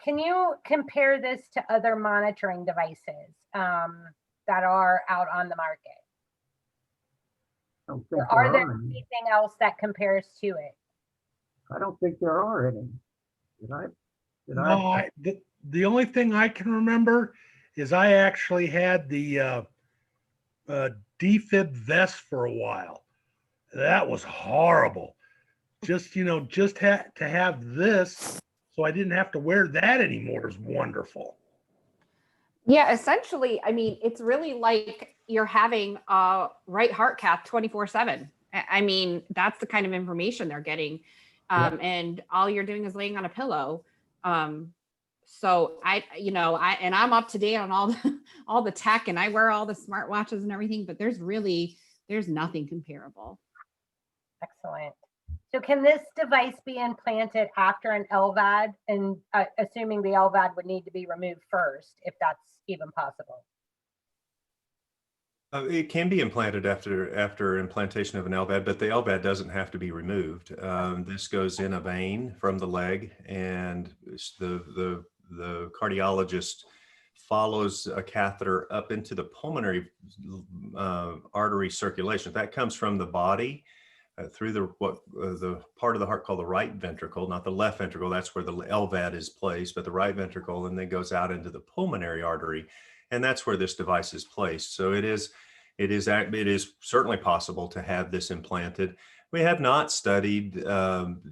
can you compare this to other monitoring devices that are out on the market? I don't think Or are there there any. anything else that compares to it? I don't think there are any. Did I? No, the only thing I can remember is I actually had the defib vest for a while. That was horrible. Just, to have this so I didn't have to wear that anymore is wonderful. Yeah, essentially, I mean, it's really like you're having a right heart cath 24/7. I mean, that's the kind of information they're getting. And all you're doing is laying on a pillow. So I'm up to date on all the tech, and I wear all the smartwatches and everything, but there's nothing comparable. Excellent. So can this device be implanted after an Lvad, and assuming the Lvad would need to be removed first, if that's even possible? It can be implanted after implantation of an Lvad, but the Lvad doesn't have to be removed. This goes in a vein from the leg, and the cardiologist follows a catheter up into the pulmonary artery circulation. That comes from the body through the part of the heart called the right ventricle, not the left ventricle. That's where the Lvad is placed, but the right ventricle, and then goes out into the pulmonary artery, and that's where this device is placed. So it is certainly possible to have this implanted. We have not studied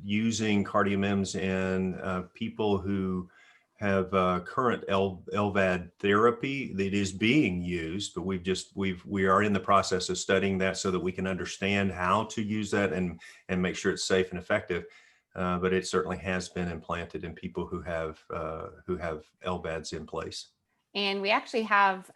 using CardioMeMs in people who have current Lvad therapy that is being used, but we are in the process of studying that so that we can understand how to use that and make sure it's safe and effective. But it certainly has been implanted in people who have Lvads in place. And we actually have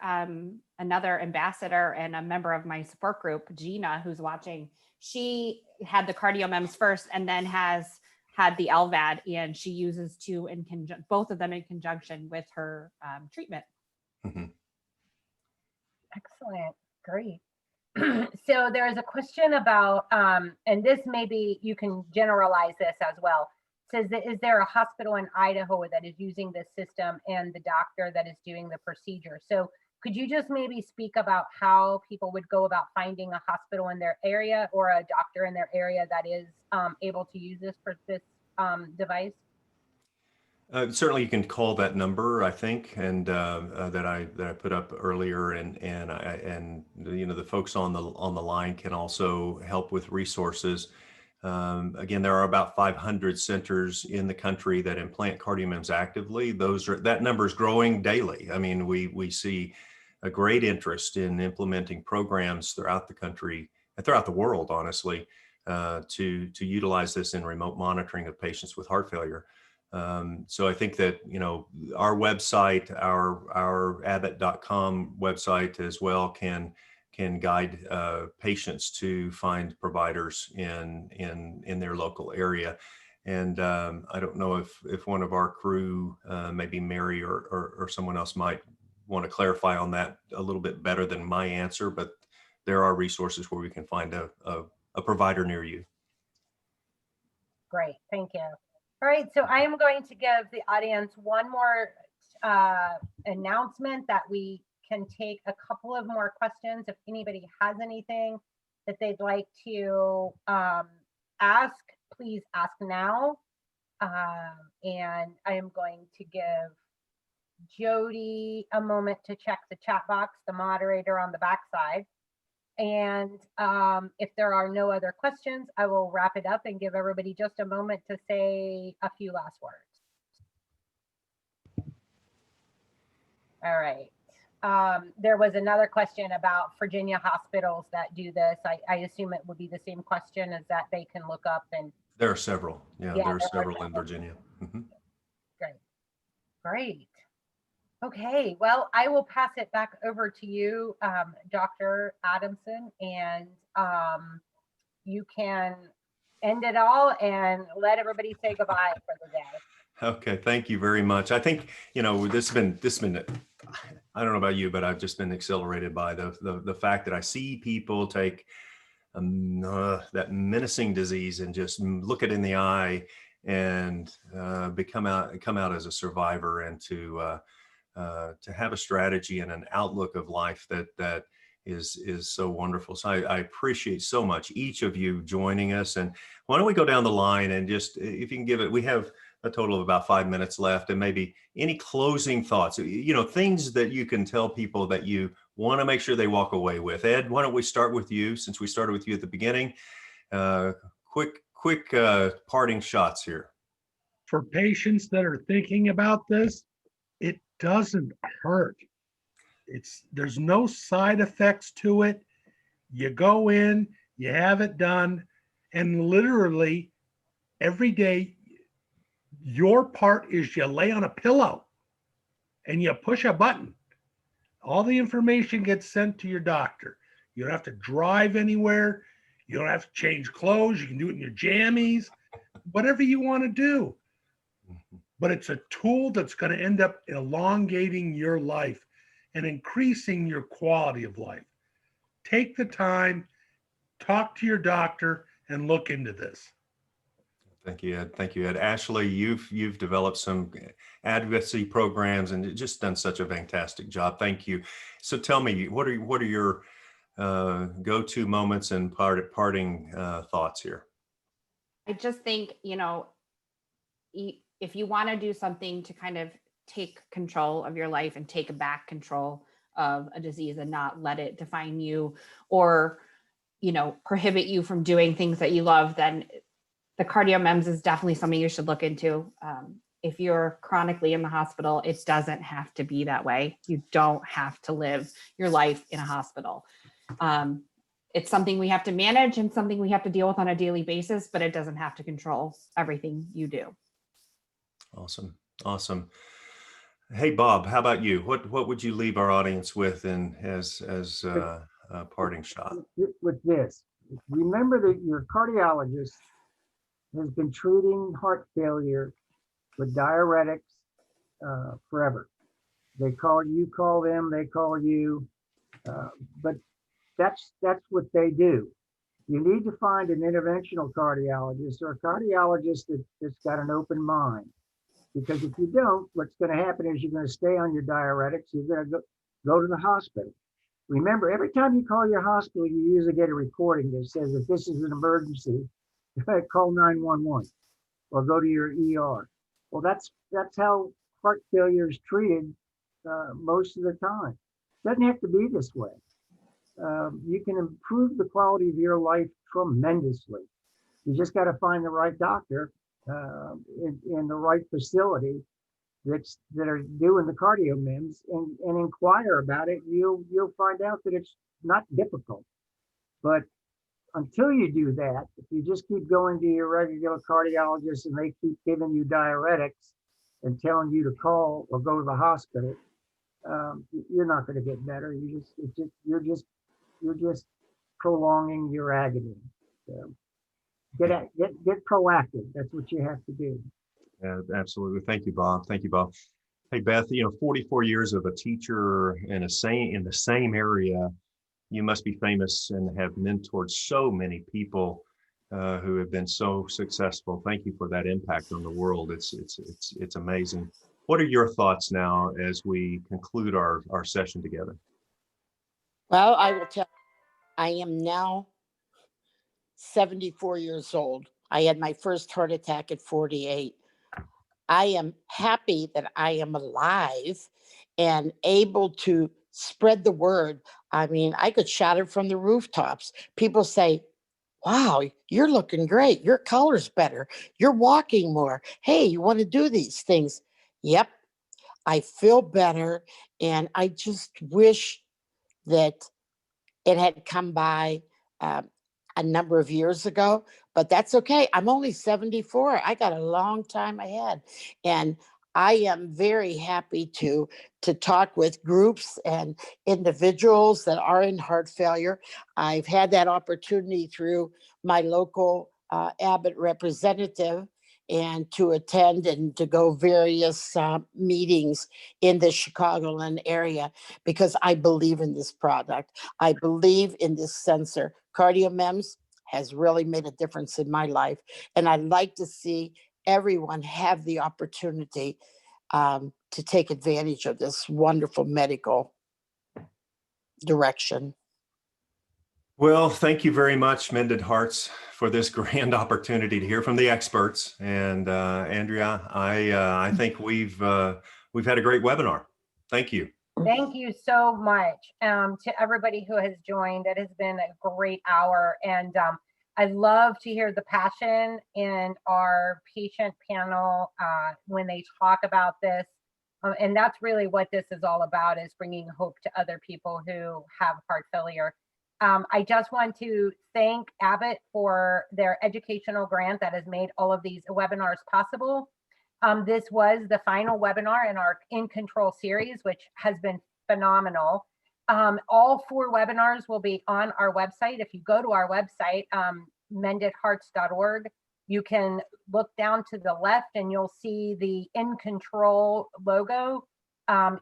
another ambassador and a member of my support group, Gina, who's watching. She had the CardioMeMs first and then has had the Lvad, and she uses both of them in conjunction with her treatment. Mm-hmm. Excellent. Great. So there is a question about, and this maybe you can generalize this as well. It says that, is there a hospital in Idaho that is using this system and the doctor that is doing the procedure? So could you just maybe speak about how people would go about finding a hospital in their area or a doctor in their area that is able to use this device? Certainly, you can call that number, I think, and that I put up earlier, and the folks on the line can also help with resources. Again, there are about 500 centers in the country that implant CardioMeMs actively. That number is growing daily. I mean, we see a great interest in implementing programs throughout the country and throughout the world, honestly, to utilize this in remote monitoring of patients with heart failure. So I think that, our website, our Abbott.com website as well can guide patients to find providers in their local area. And I don't know if one of our crew, maybe Mary or someone else, might want to clarify on that a little bit better than my answer, but there are resources where we can find a provider near you. Great, thank you. All right, so I am going to give the audience one more announcement that we can take a couple of more questions. If anybody has anything that they'd like to ask, please ask now. And I am going to give Jody a moment to check the chat box, the moderator on the backside. And if there are no other questions, I will wrap it up and give everybody just a moment to say a few last words. All right. There was another question about Virginia hospitals that do this. I assume it would be the same question, as that they can look up and. There are several. Yeah, there are several in Virginia. Mm-hmm. Great. Okay, well, I will pass it back over to you, Dr. Adamson, and you can end it all and let everybody say goodbye for the day. Okay, thank you very much. I think, this has been, I don't know about you, but I've just been exhilarated by the fact that I see people take that menacing disease and just look it in the eye and come out as a survivor, and to have a strategy and an outlook of life that is so wonderful. So I appreciate so much each of you joining us. And why don't we go down the line and just, if you can give it, we have a total of about 5 minutes left, and maybe any closing thoughts, things that you can tell people that you want to make sure they walk away with. Ed, why don't we start with you, since we started with you at the beginning? Quick parting shots here. For patients that are thinking about this, it doesn't hurt. There's no side effects to it. You go in, you have it done, and literally every day, your part is you lay on a pillow and you push a button. All the information gets sent to your doctor. You don't have to drive anywhere. You don't have to change clothes. You can do it in your jammies, whatever you want to do. But it's a tool that's going to end up elongating your life and increasing your quality of life. Take the time, talk to your doctor, and look into this. Thank you, Ed. Thank you, Ed. Ashley, you've developed some advocacy programs and just done such a fantastic job. Thank you. So tell me, what are your go-to moments and parting thoughts here? I just think, if you want to do something to kind of take control of your life and take back control of a disease and not let it define you or, prohibit you from doing things that you love, then the CardioMeMs is definitely something you should look into. If you're chronically in the hospital, it doesn't have to be that way. You don't have to live your life in a hospital. It's something we have to manage and something we have to deal with on a daily basis, but it doesn't have to control everything you do. Awesome. Hey, Bob, how about you? What would you leave our audience with as a parting shot? With this, remember that your cardiologist has been treating heart failure with diuretics forever. They call them, they call you, but that's what they do. You need to find an interventional cardiologist or a cardiologist that's got an open mind. Because if you don't, what's going to happen is you're going to stay on your diuretics. You're going to go to the hospital. Remember, every time you call your hospital, you usually get a recording that says, if this is an emergency, call 911 or go to your ER. Well, that's how heart failure is treated most of the time. It doesn't have to be this way. You can improve the quality of your life tremendously. You just got to find the right doctor in the right facility that are doing the CardioMeMs and inquire about it. You'll find out that it's not difficult. But until you do that, if you just keep going to your regular cardiologist and they keep giving you diuretics and telling you to call or go to the hospital, you're not going to get better. You're just prolonging your agony. So get proactive. That's what you have to do. Yeah, absolutely. Thank you, Bob. Hey, Beth, 44 years of a teacher in the same area, you must be famous and have mentored so many people who have been so successful. Thank you for that impact on the world. It's amazing. What are your thoughts now as we conclude our session together? Well, I will tell you, I am now 74 years old. I had my first heart attack at 48. I am happy that I am alive and able to spread the word. I mean, I could shout it from the rooftops. People say, wow, you're looking great. Your color's better. You're walking more. Hey, you want to do these things? Yep, I feel better. And I just wish that it had come by a number of years ago, but that's okay. I'm only 74. I got a long time ahead. And I am very happy to talk with groups and individuals that are in heart failure. I've had that opportunity through my local Abbott representative, and to attend and to go various meetings in the Chicagoland area because I believe in this product. I believe in this sensor. CardioMeMs has really made a difference in my life. And I'd like to see everyone have the opportunity to take advantage of this wonderful medical direction. Well, thank you very much, Mended Hearts, for this grand opportunity to hear from the experts. And Andrea, I think we've had a great webinar. Thank you. Thank you so much to everybody who has joined. It has been a great hour, and I love to hear the passion in our patient panel when they talk about this. And that's really what this is all about, is bringing hope to other people who have heart failure. I just want to thank Abbott for their educational grant that has made all of these webinars possible. This was the final webinar in our In Control series, which has been phenomenal. All 4 webinars will be on our website. If you go to our website, mendedhearts.org, you can look down to the left and you'll see the In Control logo.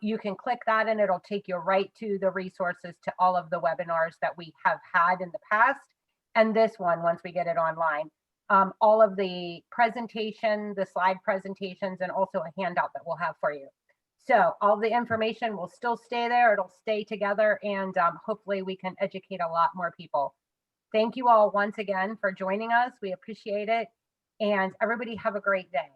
You can click that and it'll take you right to the resources to all of the webinars that we have had in the past, and this one once we get it online. All of the presentation, the slide presentations, and also a handout that we'll have for you. So all the information will still stay there. It'll stay together, and hopefully we can educate a lot more people. Thank you all once again for joining us. We appreciate it. And everybody have a great day.